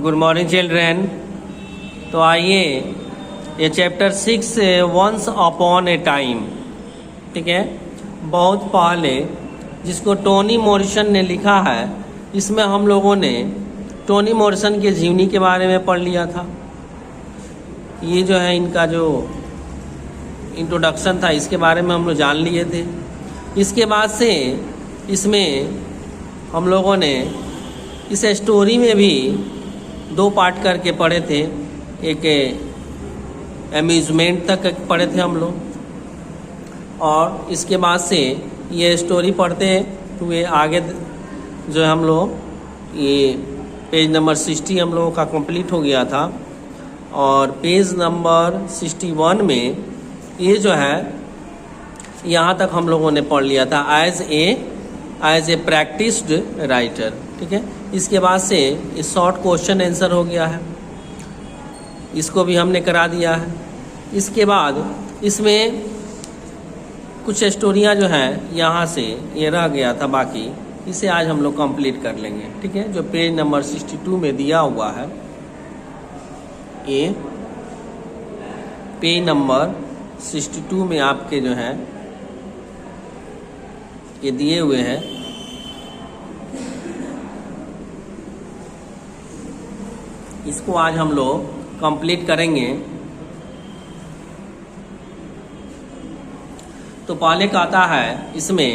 Good morning children. तो आइए ये chapter 6 once upon a time, ठीक है, बहुत पहले, जिसको टोनी मॉरिसन ने लिखा है। इसमें हम लोगों ने टोनी मॉरिसन के जीवनी के बारे में पढ़ लिया था। ये जो है इनका जो इंट्रोडक्शन था इसके बारे में हम लोग जान लिए थे। इसके बाद से इसमें हम लोगों ने इस स्टोरी में भी 2 पार्ट करके पढ़े थे। एक अम्यूज़मेंट तक पढ़े थे हम लोग, और इसके बाद से ये स्टोरी पढ़ते हुए आगे जो हम लोग ये पेज नंबर 60 हम लोगों का कंप्लीट हो गया था। और पेज नंबर 61 में ये जो है यहाँ तक हम लोगों ने पढ़ लिया था एज ए प्रैक्टिस्ड राइटर, ठीक है। इसके बाद से ये शॉर्ट क्वेश्चन आंसर हो गया है, इसको भी हमने करा दिया है। इसके बाद इसमें कुछ स्टोरियाँ जो हैं यहाँ से ये रह गया था, बाकी इसे आज हम लोग कंप्लीट कर लेंगे, ठीक है। जो पेज नंबर 62 में दिया हुआ है, ये पेज नंबर 62 में आपके जो हैं ये दिए हुए हैं। इसको आज हम लोग कंप्लीट करेंगे। तो पहले कहता है इसमें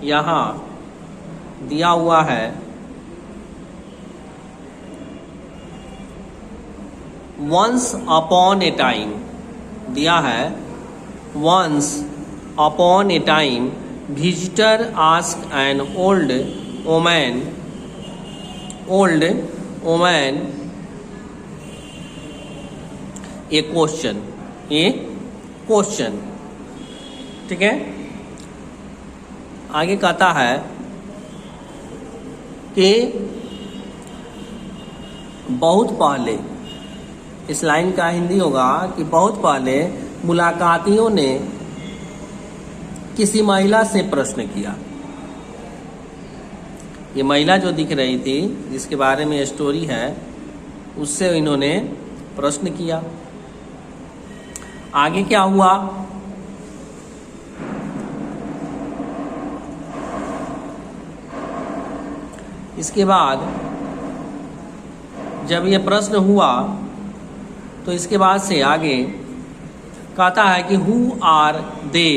यहाँ दिया हुआ है वंस अपॉन ए टाइम, दिया है once upon a time visitor ask an old woman a question, ठीक है। आगे कहता है कि बहुत पहले, इस लाइन का हिंदी होगा कि बहुत पहले मुलाकातियों ने किसी महिला से प्रश्न किया। ये महिला जो दिख रही थी, जिसके बारे में स्टोरी है, उससे इन्होंने प्रश्न किया। आगे क्या हुआ? इसके बाद जब ये प्रश्न हुआ तो इसके बाद से आगे कहता है कि who are they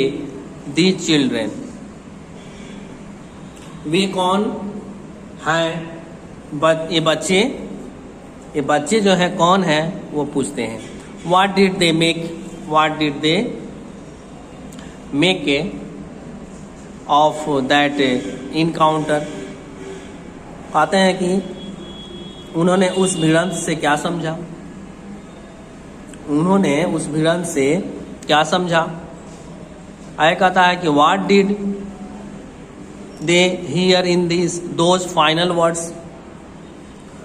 the children, वे कौन हैं ये बच्चे जो हैं कौन हैं वो पूछते हैं। What did they make of that encounter, कहते हैं कि उन्होंने उस भिड़ंत से क्या समझा, आगे कहता है कि what did they here in those final words,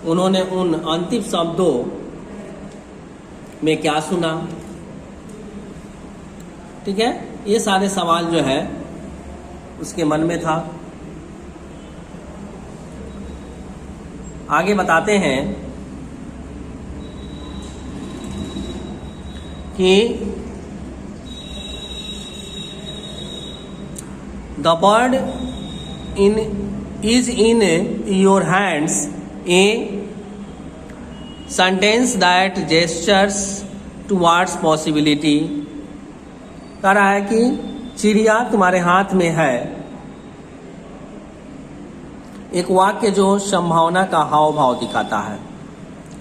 उन्होंने उन अंतिम शब्दों में क्या सुना, ठीक है। ये सारे सवाल जो है उसके मन में था। आगे बताते हैं कि the bird is in your hands a sentence that gestures towards possibility, कह रहा है कि चिड़िया तुम्हारे हाथ में है, एक वाक्य जो संभावना का हाव भाव दिखाता है,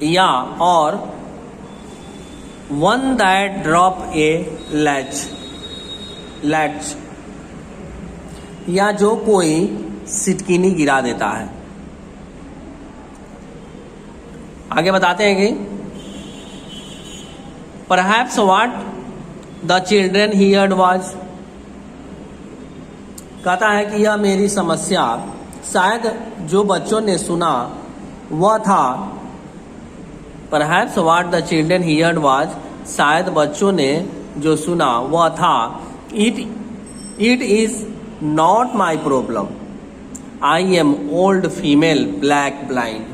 या और one that drop A latch, या जो कोई सिटकिनी गिरा देता है। आगे बताते हैं कि perhaps what the children heard was, कहता है कि यह मेरी समस्या शायद जो बच्चों ने सुना वह था perhaps what the children heard was, शायद बच्चों ने जो सुना वह था, it is not my problem, I am old female black blind.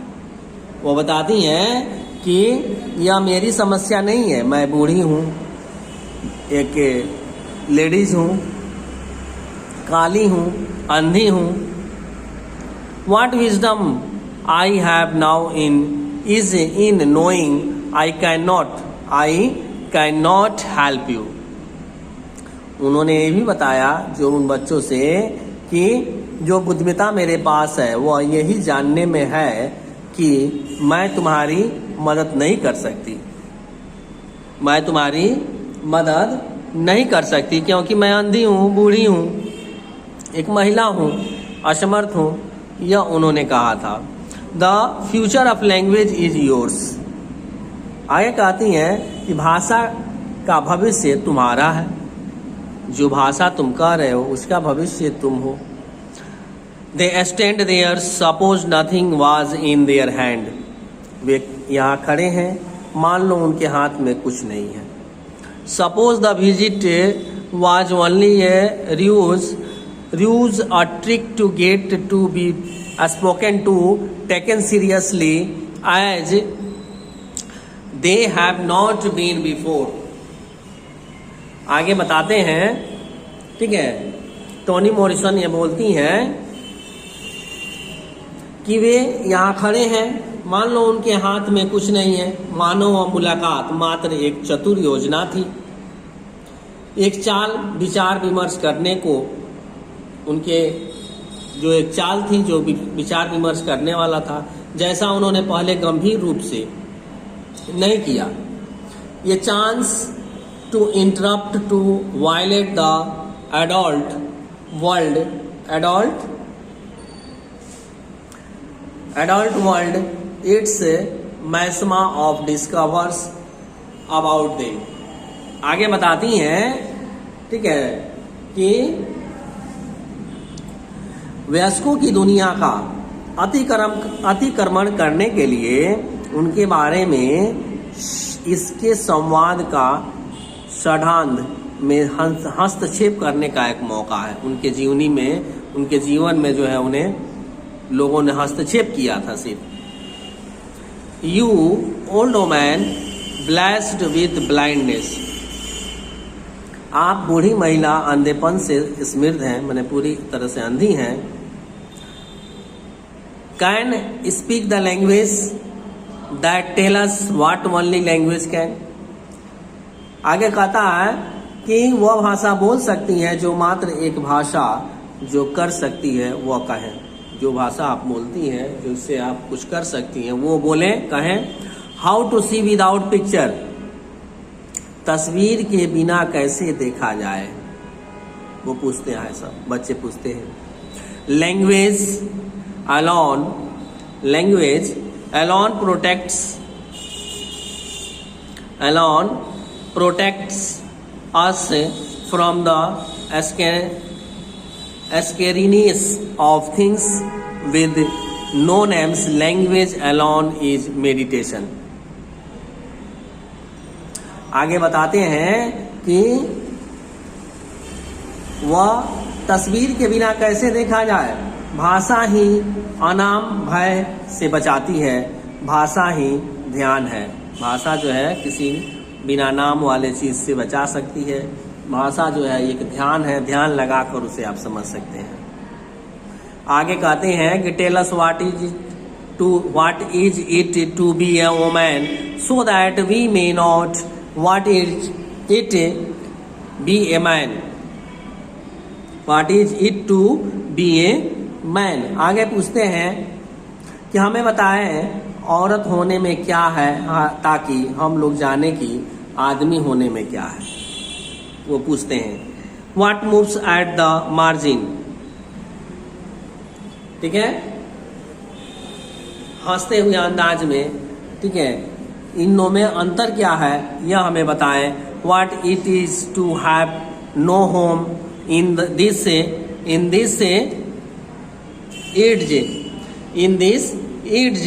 वो बताती हैं कि यह मेरी समस्या नहीं है, मैं बूढ़ी हूँ, एक लेडीज हूँ, काली हूँ, अंधी हूँ। What wisdom I have now is in knowing I cannot help you। उन्होंने ये भी बताया जो उन बच्चों से कि जो बुद्धिमत्ता मेरे पास है वह यही जानने में है कि मैं तुम्हारी मदद नहीं कर सकती, मैं तुम्हारी मदद नहीं कर सकती क्योंकि मैं अंधी हूँ, बूढ़ी हूँ, एक महिला हूँ, असमर्थ हूँ। यह उन्होंने कहा था। The future of language is yours. आगे कहती हैं कि भाषा का भविष्य तुम्हारा है, जो भाषा तुम कह रहे हो उसका भविष्य तुम हो। They stand there suppose nothing was in their hand. वे यहाँ खड़े हैं, मान लो उनके हाथ में कुछ नहीं है। Suppose the visit was only A ruse, a trick to get to be spoken to, taken seriously as they have not been before। आगे बताते हैं, ठीक है, टोनी मॉरिसन ये बोलती हैं कि वे यहाँ खड़े हैं, मान लो उनके हाथ में कुछ नहीं है, मानो वह मुलाकात मात्र एक चतुर योजना थी, एक चाल विचार विमर्श करने को, उनके जो एक चाल थी जो विचार विमर्श करने वाला था, जैसा उन्होंने पहले गंभीर रूप से नहीं किया। ये chance to interrupt to violate the adult world it's miasma of discourses about them. आगे बताती हैं, ठीक है, कि वयस्कों की दुनिया का अतिक्रमण करने के लिए उनके बारे में इसके संवाद का षड्यंत्र में हस्तक्षेप करने का एक मौका है। उनके जीवन में जो है उन्हें लोगों ने हस्तक्षेप किया था। सिर्फ you old man blessed with blindness. आप बूढ़ी महिला अंधेपन से समृद्ध हैं, मैंने पूरी तरह से अंधी हैं। Can speak the language that tell us what only language can. आगे कहता है कि वह भाषा बोल सकती है जो मात्र एक भाषा जो कर सकती है वह कहें। जो भाषा आप बोलती हैं, जो उससे आप कुछ कर सकती हैं, वो बोले, कहें। How to see without picture. तस्वीर के बिना कैसे देखा जाए, वो पूछते हैं, सब बच्चे पूछते हैं। Language alone protects us from the scariness of things with no names. Language alone is meditation। आगे बताते हैं कि वह तस्वीर के बिना कैसे देखा जाए। भाषा ही अनाम भय से बचाती है, भाषा ही ध्यान है। भाषा जो है किसी बिना नाम वाले चीज से बचा सकती है। भाषा जो है एक ध्यान है, ध्यान लगाकर उसे आप समझ सकते हैं। आगे कहते हैं कि tell us what is it to be a woman so that we may not what is it be a man. What is it to be a man. आगे पूछते हैं कि हमें बताएं औरत होने में क्या है, ताकि हम लोग जाने कि आदमी होने में क्या है। वो पूछते हैं what moves at the margin. ठीक है, हंसते हुए अंदाज में, ठीक है, इन में अंतर क्या है यह हमें बताएं। What it is to have no home in this age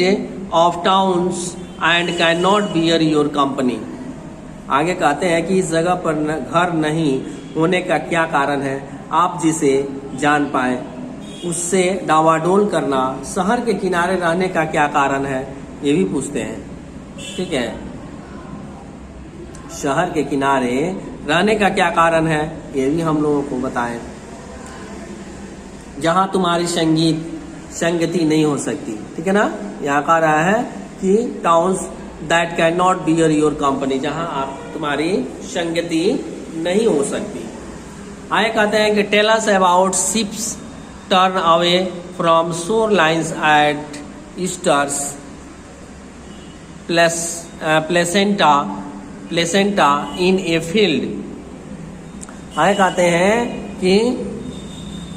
of towns and can not bear your company. आगे कहते हैं कि इस जगह पर घर नहीं होने का क्या कारण है, आप जिसे जान पाए उससे डावाडोल करना। शहर के किनारे रहने का क्या कारण है, ये भी पूछते हैं। ठीक है, शहर के किनारे रहने का क्या कारण है, ये भी हम लोगों को बताएं। जहां तुम्हारी संगति नहीं हो सकती। ठीक है ना, यहाँ कह रहा है कि towns that can not bear your company, जहां आप तुम्हारी संगति नहीं हो सकती। आगे कहते हैं कि tell us about ships turn away from shore lines at Easter's placenta in a field. आगे कहते हैं कि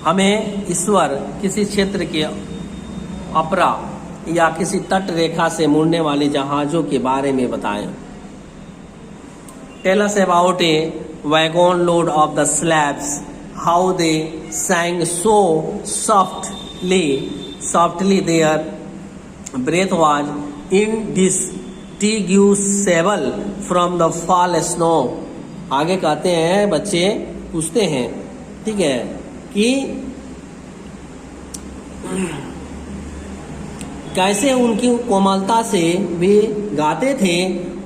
हमें ईश्वर किसी क्षेत्र के अपरा या किसी तट रेखा से मुड़ने वाले जहाजों के बारे में बताएं। Tell us about a wagon load of the slabs, how they sang so softly their breath was indistinguishable from the fall snow। आगे कहते हैं, बच्चे पूछते हैं, ठीक है, कि कैसे उनकी कोमलता से वे गाते थे,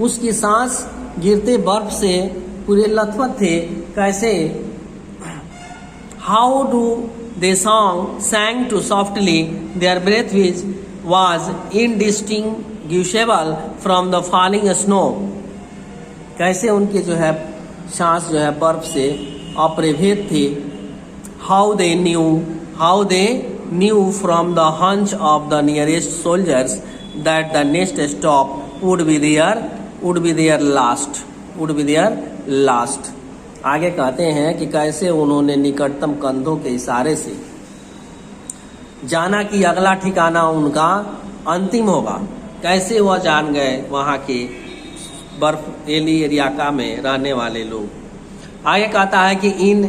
उसकी सांस गिरते बर्फ से पूरे लथपथ थे। कैसे, how do they sang too softly, their breath which was indistinguishable from the falling snow। कैसे उनके जो है सांस जो है बर्फ से अप्रभेद थी। how they knew from the hunch of the nearest soldiers that the next stop would be their last। आगे कहते हैं कि कैसे उन्होंने निकटतम कंधों के इशारे से जाना कि अगला ठिकाना उनका अंतिम होगा। कैसे वह जान गए वहाँ के बर्फीली इलाका में रहने वाले लोग। आगे कहता है कि in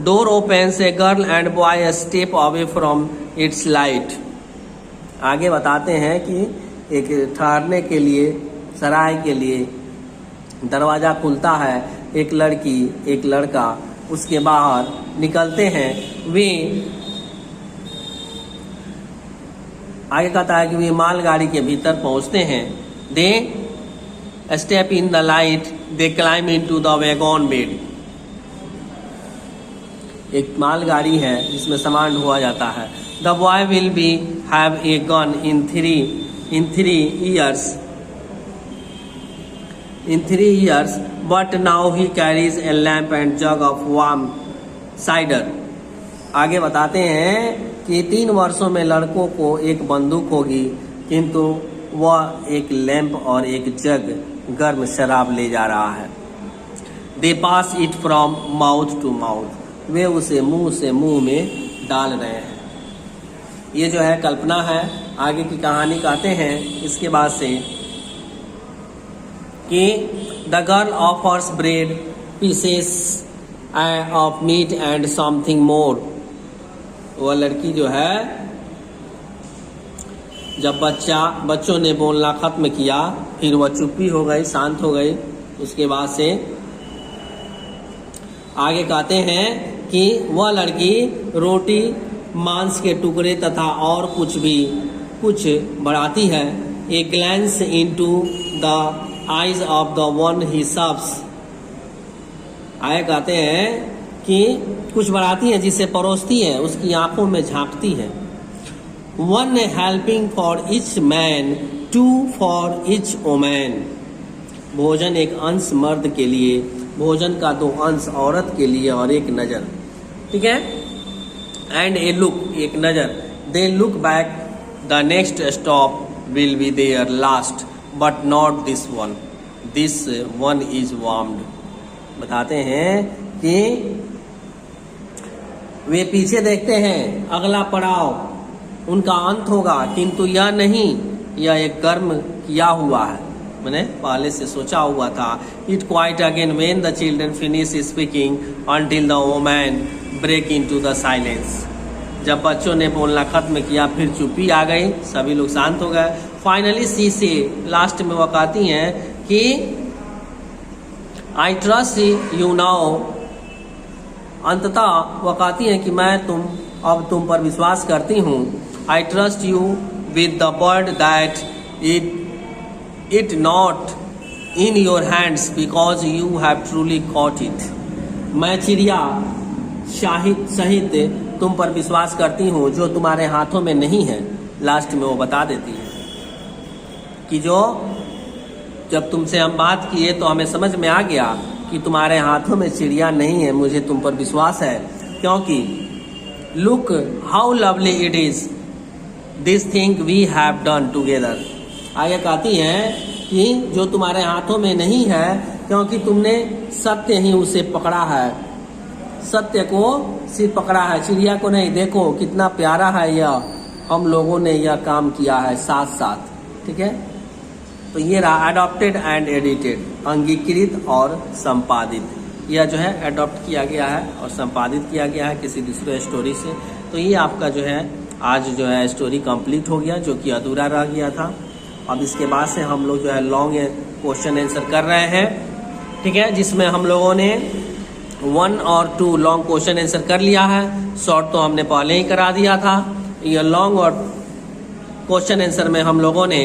door opens a girl and boy step away from its light. आगे बताते हैं कि एक ठहरने के लिए, सराय के लिए दरवाजा खुलता है, एक लड़की एक लड़का उसके बाहर निकलते हैं। वे आगे कहता है कि वे मालगाड़ी के भीतर पहुंचते हैं। दे step in the light, they climb into the wagon bed. एक मालगाड़ी है जिसमें सामान ढोआ जाता है। The boy will be have a gun in three years, but now he carries a lamp and jug of warm cider। आगे बताते हैं कि 3 वर्षों में लड़कों को एक बंदूक होगी, किंतु वह एक लैंप और एक जग गर्म शराब ले जा रहा है। They pass it from mouth to mouth। वे उसे मुंह से मुंह में डाल रहे हैं। ये जो है कल्पना है। आगे की कहानी कहते हैं इसके बाद से कि the girl offers bread pieces of meat and something more. वह लड़की जो है, जब बच्चों ने बोलना खत्म किया, फिर वह चुप्पी हो गई, शांत हो गई। उसके बाद से आगे कहते हैं कि वह लड़की रोटी, मांस के टुकड़े तथा और कुछ बढ़ाती है। A glance into the eyes of the one he serves. आगे कहते हैं कि कुछ बढ़ाती है, जिसे परोसती है, उसकी आंखों में झांकती है। One helping for each man, 2 for each woman. भोजन एक अंश मर्द के लिए, भोजन का 2 अंश औरत के लिए और एक नजर। ठीक है, एंड ए लुक, एक नजर। They look back, the next stop will be their last, but not this one is warmed. बताते हैं कि वे पीछे देखते हैं, अगला पड़ाव उनका अंत होगा, किंतु यह नहीं, यह एक गर्म किया हुआ है, मैंने पहले से सोचा हुआ था। It quite again when the children finish speaking until the woman break into the silence. जब बच्चों ने बोलना खत्म किया, फिर चुप्पी आ गई, सभी लोग शांत हो गए। फाइनली सी से लास्ट में वो कहती हैं कि आई ट्रस्ट यू नाउ, अंततः वो कहती हैं कि मैं अब तुम पर विश्वास करती हूँ। I trust you with the word that it not in your hands because you have truly caught it. मैं चिड़िया सहित तुम पर विश्वास करती हूँ जो तुम्हारे हाथों में नहीं है। लास्ट में वो बता देती है कि जब तुमसे हम बात किए तो हमें समझ में आ गया कि तुम्हारे हाथों में चिड़िया नहीं है, मुझे तुम पर विश्वास है, क्योंकि look how lovely it is this thing we have done together. आगे कहती है कि जो तुम्हारे हाथों में नहीं है क्योंकि तुमने सत्य ही उसे पकड़ा है, सत्य को सिर्फ पकड़ा है, चिड़िया को नहीं। देखो कितना प्यारा है यह, हम लोगों ने यह काम किया है साथ साथ। ठीक है, तो ये रहा अडॉप्टेड एंड एडिटेड, अंगीकृत और संपादित। यह जो है अडॉप्ट किया गया है और संपादित किया गया है किसी दूसरे स्टोरी से। तो ये आपका जो है आज जो है स्टोरी कंप्लीट हो गया, जो कि अधूरा रह गया था। अब इसके बाद से हम लोग जो है लॉन्ग क्वेश्चन आंसर कर रहे हैं। ठीक है, जिसमें हम लोगों ने 1 और 2 लॉन्ग क्वेश्चन आंसर कर लिया है, शॉर्ट तो हमने पहले ही करा दिया था। ये लॉन्ग और क्वेश्चन आंसर में हम लोगों ने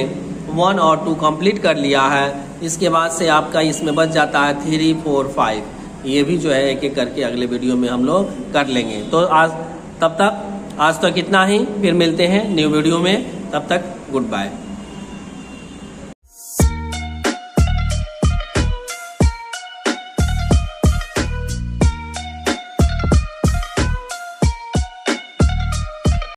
1 और 2 कंप्लीट कर लिया है। इसके बाद से आपका इसमें बच जाता है 3, 4, 5। ये भी जो है एक एक करके अगले वीडियो में हम लोग कर लेंगे। तो आज तक इतना ही, फिर मिलते हैं न्यू वीडियो में, तब तक गुड बाय।